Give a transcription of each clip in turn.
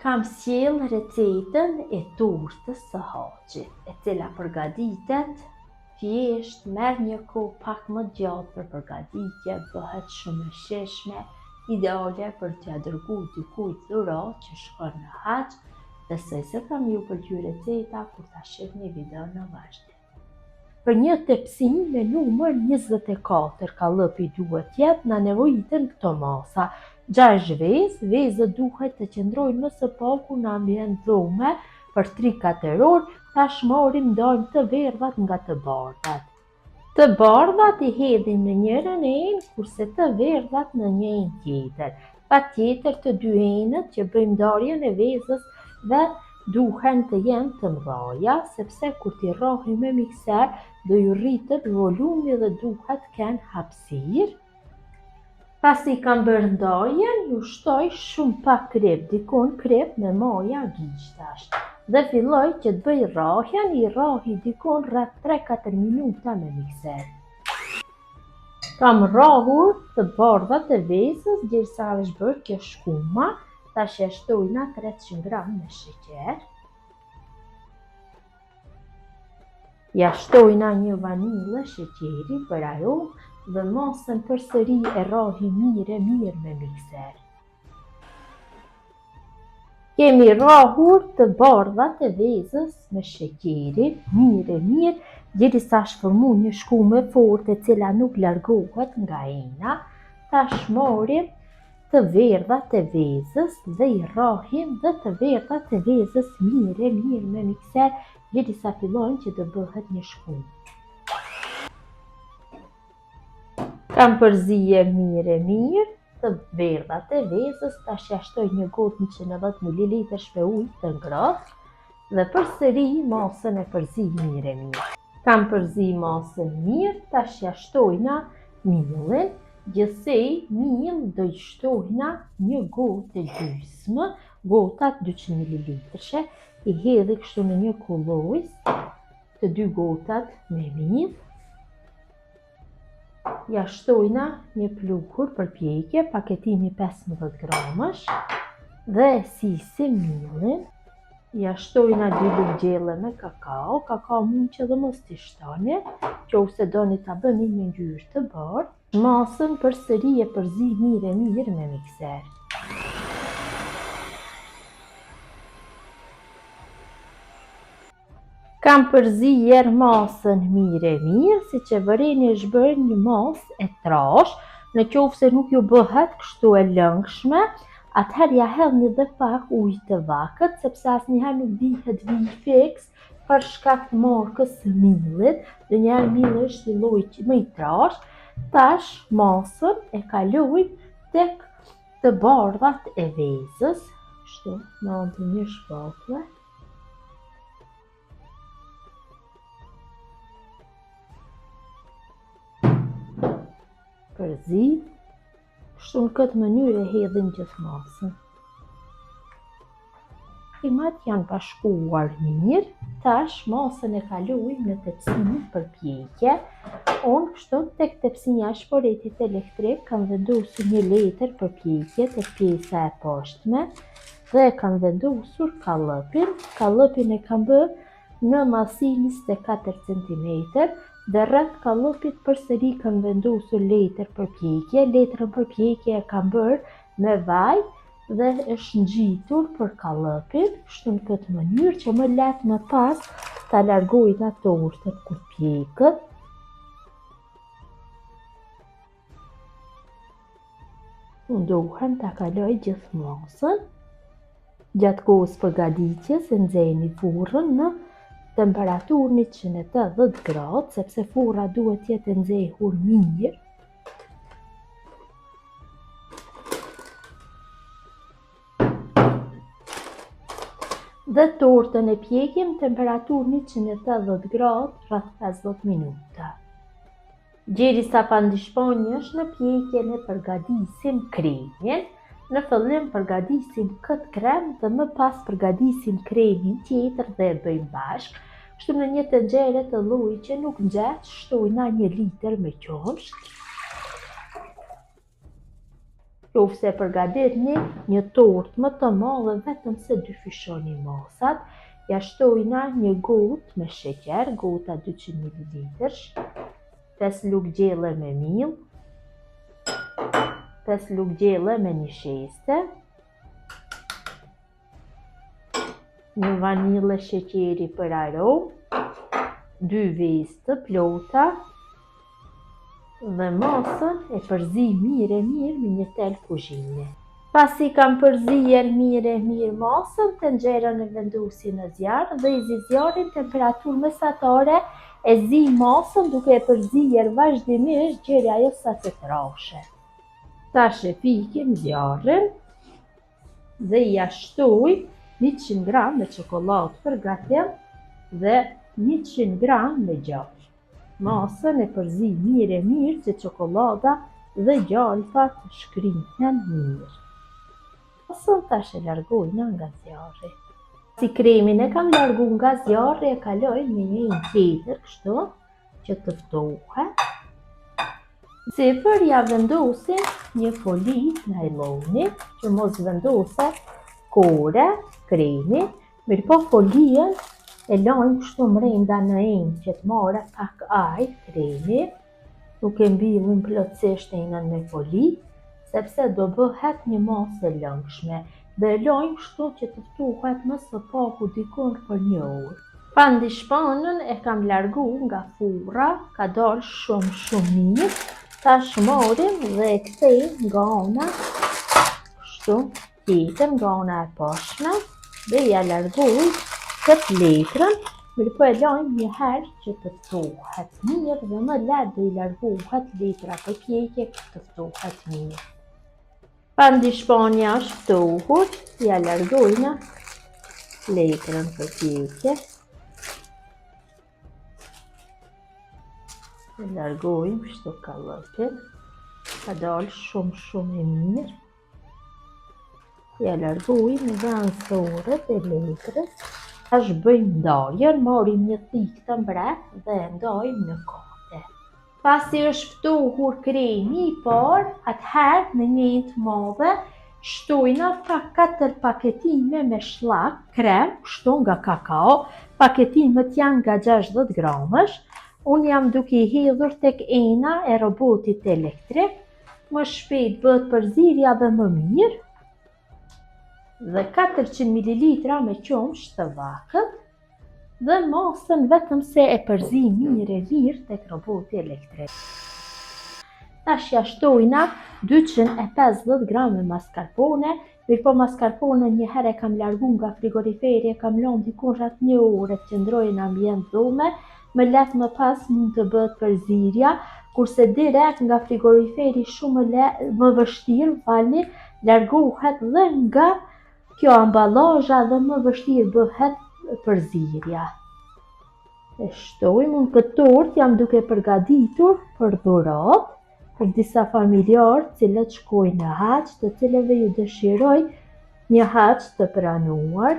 Kam sjell recetën e tortës së haxhit, e cila përgatitet thjesht, merr një kohë pak më gjatë për përgatitje, bëhet shumë e shijshme, ideale për t'ia dërguar dikujt dhurat që shkon në haxh. Besoj se kam ju pëlqyer receta kur ta shihni videon në vazhdim. Për një tepsi me numër 24 kallapi duhet jetë, na nevojiten këto masa. 6 vezë, vezët duhet të qëndrojnë më së paku në ambient dhume për 3-4 orë. Tash ndajmë të verdhat nga të bardhat. Të bardhat i hedhim në njërin enë, kurse të verdhat në një enë tjetër. Patjetër të dy enët që bëjmë ndarjen e vezës dhe duhen të jenë të mëdha, sepse kur t'i rrohim me mikser do ju rritet volumi dhe duhet kenë hapësirë. Pasi kam bërë ndarjen, ju shtoj shumë pak krep, dikon krep me maja giqtash. Dhe filloj që të bëj rrahjen, i rrahi dikon rreth 3-4 minuta me mikser. Kam rrahur të bardhat e vezës derisa është bërë kjo shkuma. Tash ja shtojna 300 gram me sheqer. Ja shtojna një vanilë sheqeri për aromë dhe masën përsëri e rrahi mirë me mikser. Kemi rrahur të bardhat e vezës me sheqeri mirë derisa shformu një shkumë e fortë e cila nuk largohet nga ena. Tash marrim të verdhat e vezës dhe i rrahim dhe të verdhat e vezës mirë me mikser derisa fillojnë që të bëhet një shkumë. Kam përzije mirë të verdhat e vezës, tash ja shtoj një gotë 190 ml me ujë të ngrohtë dhe përsëri masën e përzi mirë. Kam përzi masën mirë, tash ja shtojna millin. Gjithsej mill do i shtojna një gotë e gjysmë, gotat 200 ml, i hedhi kështu në një kullojz të dy gotat me mill. Ja shtojna një pluhur për pjekje, paketimi 15 gramësh dhe sisim millin. Ja shtojna 2 lugë gjelle me kakao, kakao mund që dhe mos t'i shtoni, nëse doni ta bëni një ngjyrë të bardhë. Masën përsëri e përzi mirë me mikser. Kam përzier masën mirë, si që vëreni është bërë një masë e trash. Në qoftë se nuk ju bëhet kështu e lëngshme, atëherë ja hedhni dhe pak ujë të vakët, sepse asnjëherë nuk dihet vijë fiks për shkak të markës së millit. Ndonjëherë milli është i llojit më i trash. Tash masën e kaloj tek të bardhat e vezës, kështu me anë të një shpatulle. Përzi, kështu në këtë mënyrë e hedhim gjithë masën. Krimat janë bashkuar mirë, tash masën e kaloj në tepsinë për pjekje. Unë kështu tek tepsinja e shporetit elektrik kam vendosur një letër për pjekje tek pjesa e poshtme dhe kam vendosur kallëpin. Kallëpin e kam bërë në masinë 24 cm dhe rreth kallëpit përsëri kam vendosur letër për pjekje. Letrën për pjekje e kam bërë me vaj dhe është ngjitur për kallëpin, kështu në këtë mënyrë që më letë më pas ta largojna tortën kur pjekët. Duhem ta kaloj gjithë masën. Gjatë kohës përgatitjes e nxehni furrën në temperaturë 180 gradë, sepse furra duhet jetë e nxehur mirë. Dhe tortën e pjekim temperaturë 180 gradë rreth 50 minuta. Derisa pandishponjësh në pjekjen e përgatisim kremin. Në fillim përgatisim këtë krem dhe më pas përgatisim kremin tjetër dhe e bëjmë bashkë. Kështu në një tenxhere të llojit që nuk nxeht, shtojna 1 litër me qumësht. Qofse përgatitni një tortë më të madhe vetëm se dyfishoni masat, ja shtojna një gotë me sheqer, gota 200 ml, 5 lugë gjelle me miell, 5 lugë gjelle me një sheste, një vanille sheqeri për aromë, 2 vezë të plota dhe masën e përzi mirë me një tel kuzhine. Pasi kam përzier mirë masën, tenxherën e vendosi në zjarr dhe i zi zjarrin temperaturë mesatare, e zi masën duke e përzier vazhdimisht deri ajo sa të trashe. Tash e fikim zjarrin dhe ja shtoj 100 gram me çokoladë për gatim dhe 100 gram me gjallë. Masën e përzi mirë që çokolada dhe gjalpat të shkrihten mirë. Masën tash e largojna nga zjarri. Si kremin e kam largu nga zjarri, e kaloj në një tjetër kështu që të ftohet. Sipër ja vendosim një foli najloni që mos vendose kore kremi, mirëpo folien e lajmë kështu mrenda në enjë që të marrë pak ajër kremi, nuk e mbyllim plotësisht enën me foli, sepse do bëhet një masë e lëngshme, dhe e lajmë kështu që të ftohet më së paku dikon për 1 orë. Pandishpanën e kam largu nga furra, ka dalë shumë mirë, tash marrim dhe e kthejmë nga ana kështu tjetër, nga ana e poshtme, dhe ja largoj këtë letrën, mirëpo e lajmë një herë që të ftohet mirë dhe më lehtë do i largohet letra përpjekje të ftohet mirë. Pandishpanja është ftohur, ja largojna letrën përpjekje. E largojmë kështu kallëpin, ka dalë shumë e mirë. Ja largojmë dhe ansorët e letrës. Tash bëjmë ndarjen, marrim një thikë të mbret dhe e ndajmë në kate. Pasi është ftohur kremi i parë, atëherë në një të madhe shtojna pak 4 paketime me shllak krem, kështu nga kakao. Paketimet janë nga 60 gramësh. Unë jam duke i hedhur tek ena e robotit elektrik, më shpejt bëhet përzierja dhe më mirë. Dhe 400 ml me qumësht të vakët dhe masën vetëm se e përzi mirë tek roboti elektrik. Tash ja shtojna 250 gram me mascarpone, mirëpo mascarpone një herë e kam largu nga frigoriferi, e kam lënë diku rreth 1 orë të qëndrojë në ambient dhume, më lehtë më pas mund të bëhet përzierja, kurse direkt nga frigoriferi shumë më vështirë, largohet dhe nga kjo ambalazha dhe më vështirë bëhet përzierja. E shtojmë, unë këtë tortë jam duke përgatitur për dhuratë, për disa familjarë cilët shkojnë në haxh, të cilëve ju dëshiroj një haxh të pranuar.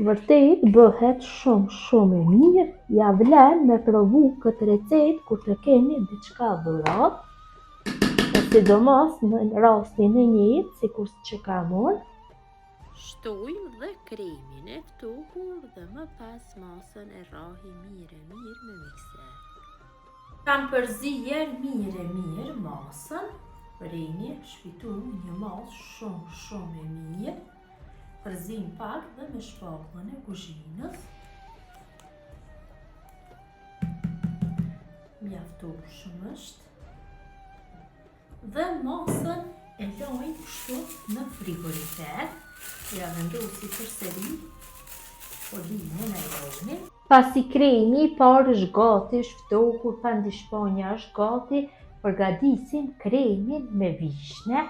Vërtet bëhet shumë e mirë, ja vlen me provu këtë recetë kur të keni diçka dhuratë, sidomos në rastin e njëjtë sikur që kam unë. Shtojmë dhe kremin e ftohur dhe më pas masën e rrahim mirë me mikser. Kam përzier mirë masën, preni shpitu një masë shumë e mirë, përzim pak dhe me shpatullën e kuzhinës. Mjaftueshëm është. Dhe masën e lajmë kështu në frigorifer. Ja vendosi përsëri folinë e najlonit. Pasi kremi i parë është gati, është ftohur, pandishpanja është gati, përgatisim kremin me vishne.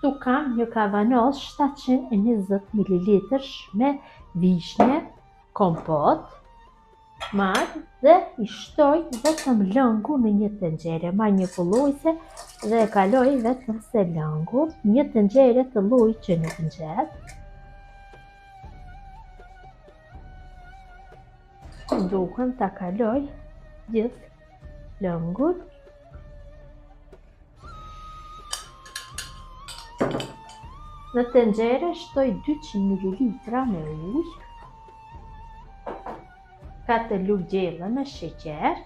Tu kam një kavanoz 720 ml me vishne kompot. Marr dhe i shtoj vetëm lëngu në një tenxhere manipulluese dhe e kaloj vetëm se lëngu, një tenxhere të llojit që nuk nxehet. Duhem ta kaloj gjithë lëngun. Në tenxhere shtoj 200 ml me ujë, 4 lugë gjelle me sheqer.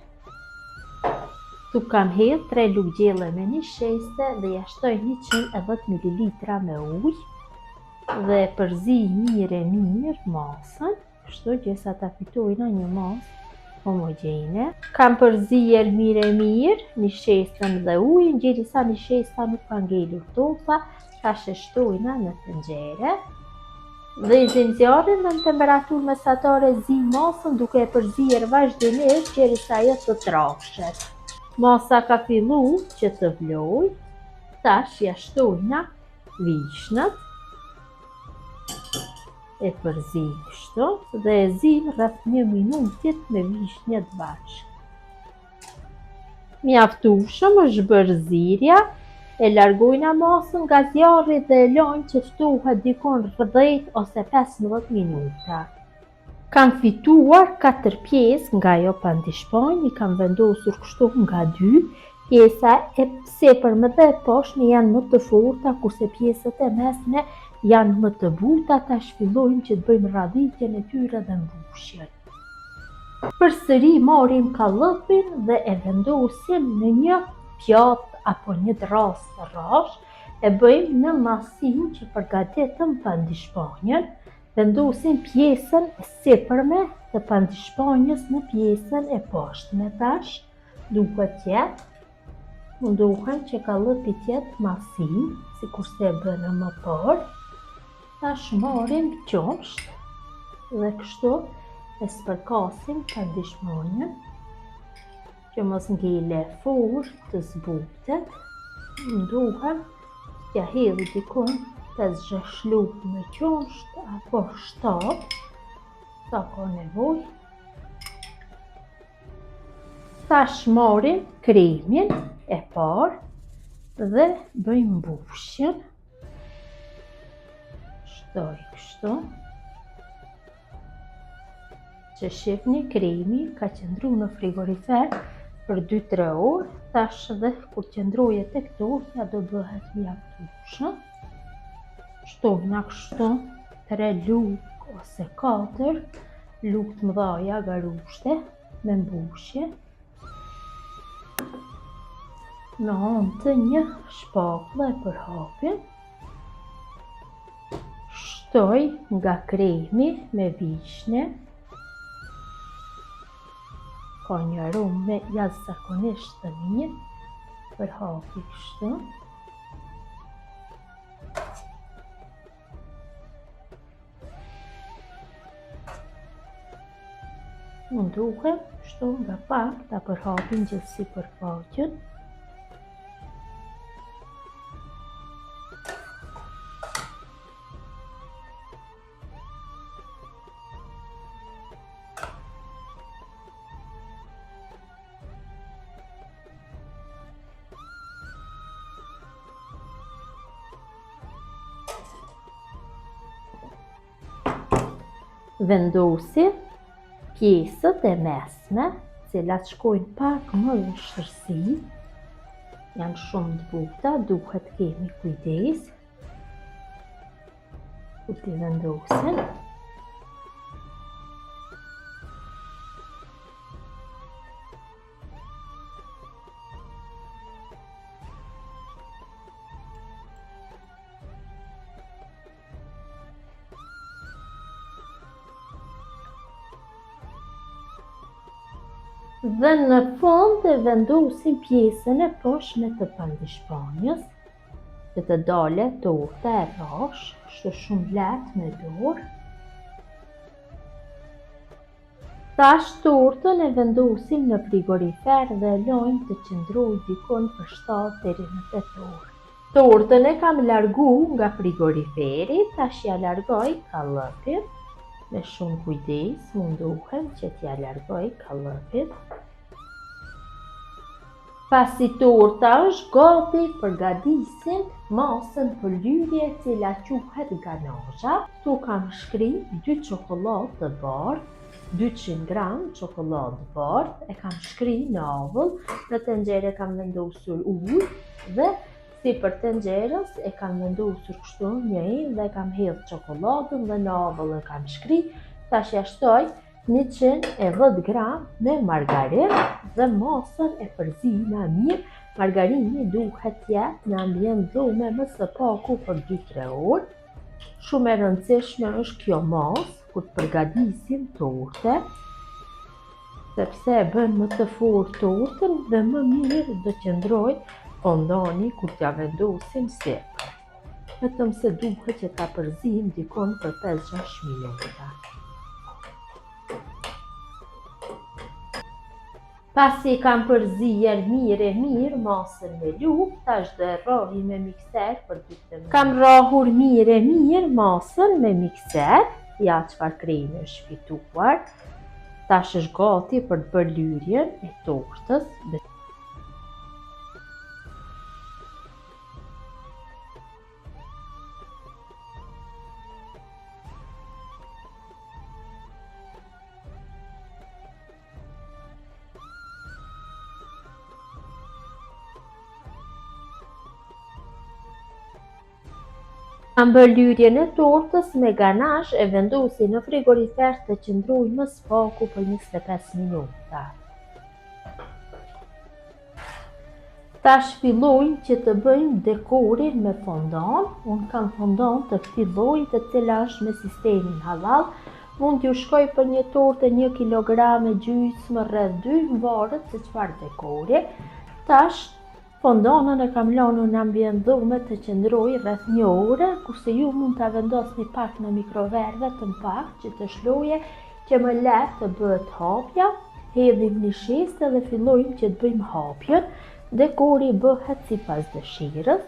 Tu kam hedhë 3 lugë gjelle me një sheste dhe ja shtoj 110 ml me ujë dhe përzi mirë masën, kështu gjesa ta fitojna një masë homogjene. Kam përzier mirë një shestën dhe ujën, derisa një shesta nuk ka ngelur topa, tash e shtojna në tenxhere. Dhe i zjarrin në temperaturë mesatare zi masën duke e përzier vazhdimisht derisa ajo të trashet. Masa ka fillu që të vloj, tash ja shtojna vishnët, e përzim kështu dhe e zim rreth 1 minutit me vishnjët bashkë. Mjaftueshëm është bërë zirja, e largojna masën nga zjarri dhe e lajmë që ftohet dikon rreth 10 ose 15 minuta. Kam fituar 4 pjesë nga ajo pandishpanj, i kam vendosur kështu nga 2, pjesa e sepërme dhe e poshtme janë më të forta, kurse pjesët e mesme janë më të buta. Tash fillojmë që të bëjmë radhitjen e tyre dhe mbushjen. Përsëri marrim kallëpin dhe e vendosim në një pjatë apo një dras të rrash, e bëjmë në masinë që përgatitëm pandishpanjën. Vendosim pjesën e sipërme të pandishpanjës në pjesën e poshtme. Tash duhet jetë, mundohem që kallëpi të jetë masinë, sikurse e bënë më parë. Tash marrim qumsht dhe kështu e spërkasim pandishpanjën që mos ngele fort të zbutet. Mundohem t'ja hedhë dikun 5-6 lugë me qumsht apo 7, sa ka nevojë. Tash marrim kremin e parë dhe bëjmë mbushjen. Shtoj kështu. Që shifni, kremi ka qëndru në frigorifer për 2-3 orë. Tash dhe kur qëndroje tek tortja do bëhet mjaftueshëm. Shtojna kështu 3 lugë ose 4 lugë të mëdha garushte me mbushje. Në anë të një shpakulle e përhapin. Shtoj nga kremi me vishne. Ka një aromë jashtëzakonisht të mirë, përhapi kështu. Mundohem kështu nga pak ta përhapin gjithësi përfaqen. Vendosi pjesët e mesme, cilat shkojnë pak më në shtërsi, janë shumë të buta, duhet kemi kujdes kur t'i vendosin. Dhe në fund e vendosim pjesën e poshtme të pandishpanjës, që të dale torta e rrash, kështu shumë lehtë me dorë. Tash tortën e vendosim në frigorifer dhe e lajmë të qëndrojë dikon për 7 deri në 8 orë. Tortën e kam largu nga frigoriferi, tash ja largoj kallëpin. Me shumë kujdes, mundohem që t'ja largoj kallëpin. Pasi torta është gati, përgatisim masën për lyerje, e cila quhet ganazha. Tu kam shkri 2 çokoladë të bardhë, 200 gram çokoladë bardhë, e kam shkri në avull, në tenxhere kam vendosur ujë dhe Si për tenxherës e kam vendosur kështu njërin dhe kam hedhur çokoladën dhe në avull e kam shkri. Tash ja shtoj 110 gram me margarinë dhe masën e përzi më mirë. Margarini duhet jetë në ambient dhume më së paku për 2-3 orë. Shumë e rëndësishme është kjo masë kur të përgatisim torte, sepse e bën më të fortë tortën dhe më mirë do qëndrojë fondani kur t'ja vendosim sipër. Vetëm se duhet që ta përzim dikon për 5-6 minuta. Pasi kam përzier mirë masën me lupë, tash do e rrohi me mikser për 2 minuta. Kam rrohur mirë masën me mikser, ja çfarë kremi është fituar. Tash është gati për të bërë lyrjen e tortës. Kam bërë lyrjen e tortës me ganazh e vendosi në frigorifer të qëndrojë më së paku për 25 minuta. Tash fillojmë që të bëjmë dekorin me fondan. Unë kam fondan të këtij lloji të cila është me sistemin halal. Mund t'ju shkoj për një tortë 1 kilograme gjysmë rreth 2, varet se çfarë dekori. Tash fondanën e kam lënë në ambient dhume të qëndrojë rreth 1 orë, kurse ju mund ta vendosni pak në mikrover vetëm pak që të shloje që më lehtë të bëhet hapja. Hedhim një shestë dhe fillojmë që të bëjmë hapjen. Dekori bëhet sipas dëshirës,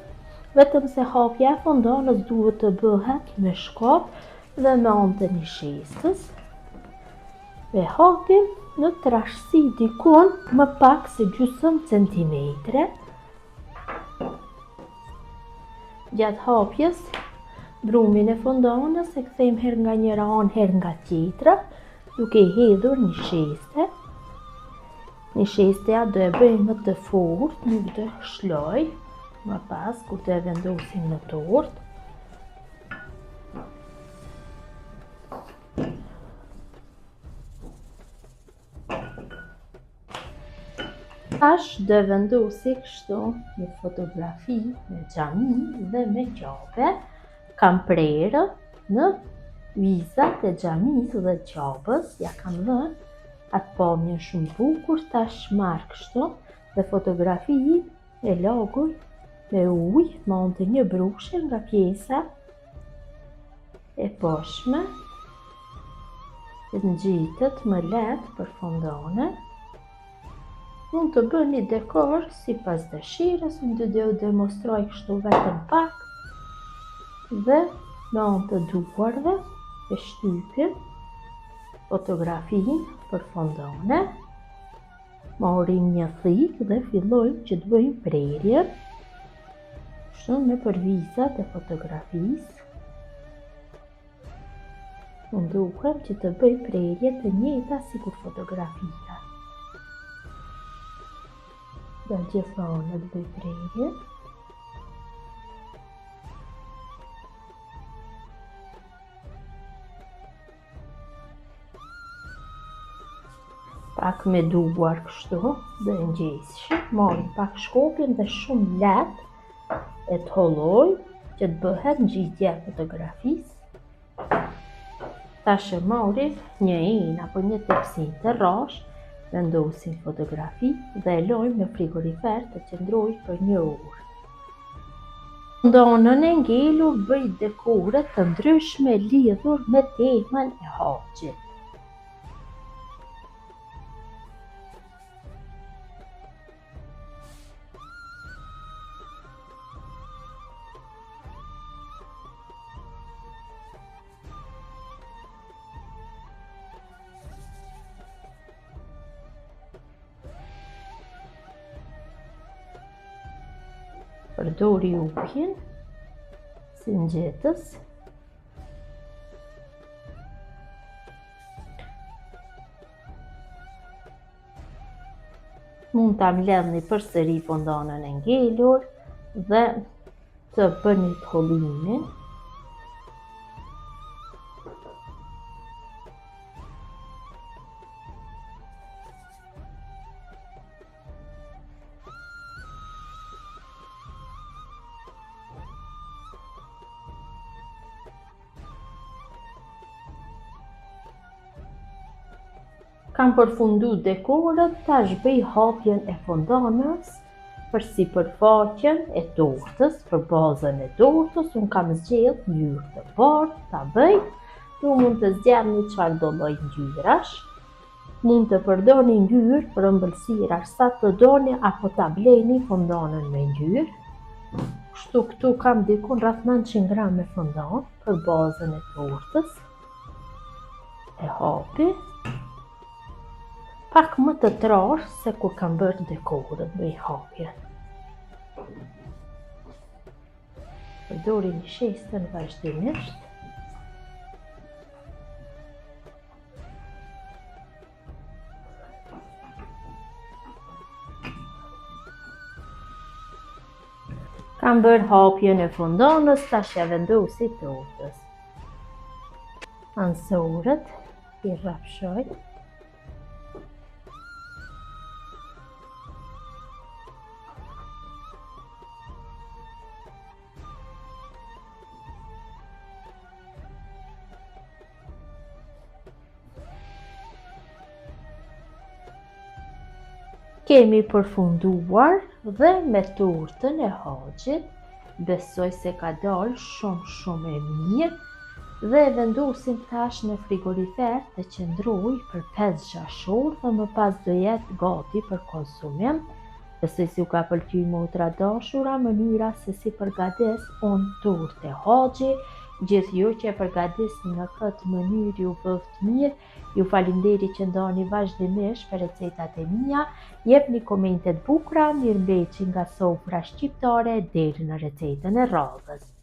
vetëm se hapja e fondanës duhet të bëhet me shkop dhe me anë të një shestës. E hapim në trashësi dikon më pak se gjysmë centimetre. Gjatë hapjes, brumin e fondanës e kthejmë herë nga njëra anë herë nga tjetra, duke I hedhur një sheste. Një shestja do e bëjmë më të fortë, nuk do shloj më pas kur do e vendosim në tortë. Tash do e vendosi kështu një fotografi me xhami dhe me qabe. Kam prerë në vizat e xhamisë dhe qabës, ja kam dhënë atë pamjen shumë bukur. Tash marr kështu dhe fotografi e laguj me ujë me anë të një brushe nga pjesa e poshtme, të ngjitet më lehtë për fondanën. Mund të bëni dekor sipas dëshirës, unë do t'ju demonstroj kështu vetëm pak dhe me anë të duarve e shtypim fotografinë për fondane. Marrim një thikë dhe fillojmë që të bëjmë prerjen kështu me përvizat e fotografisë. Unë duhem që të bëj prerje të njëjta sikur fotografia. Dhe gjithmonë të bëj prerje. Pak me duar kështu dhe ngjeshëm, marrim pak shkopin dhe shumë lehtë e të holloj që të bëhet ngjitja e fotografisë. Tash e marrim një enë apo një tepsinë të rrash, vendosim fotografi dhe e lojmë në frigorifer të qëndrojë për 1 orë. Fondanën e ngelur bëj dekore të ndryshme lidhur me temën e haxhit. Përdori ujin si nxehtës. Mund ta mbledhni përsëri fondanën e ngelur dhe të bëni hollimin. Kam përfundu dekorët, tash bëj hapjen e fondanës për sipërfaqen e tortës, për bazën e tortës, unë kam zgjedh ngjyrë të bardhë ta bëj. Ju mund të zgjedhni çfarë do lloj ngjyrash. Mund të përdorni ngjyrë për ëmbëlsira sa të doni apo ta bleni fondanën me ngjyrë. Kështu këtu kam diku rreth 900 gram me fondan për bazën e tortës. E hapi. Pak më të trash se kur kam bërë dekorët bëj hapjen. Përdori një shestën vazhdimisht. Kam bërë hapjen e fondanës, tash ja vendosi tortës. Ansorët i rrafshoj. Kemi përfunduar dhe me tortën e Haxhit. Besoj se ka dalë shumë e mirë dhe e vendosim tash në frigorifer të qëndroj për 5-6 orë dhe më pas do jetë gati për konsumim. Besoj se ju ka pëlqyer motra dashura mënyra se si përgatis unë tortë e Haxhit. Gjithë ju që e përgatisni në këtë mënyrë ju bëft mirë. Ju falinderit që ndani vazhdimisht për recetat e mia. Jepni komente të bukura, mirëmbëjtje nga sofra shqiptare deri në recetën e radhës.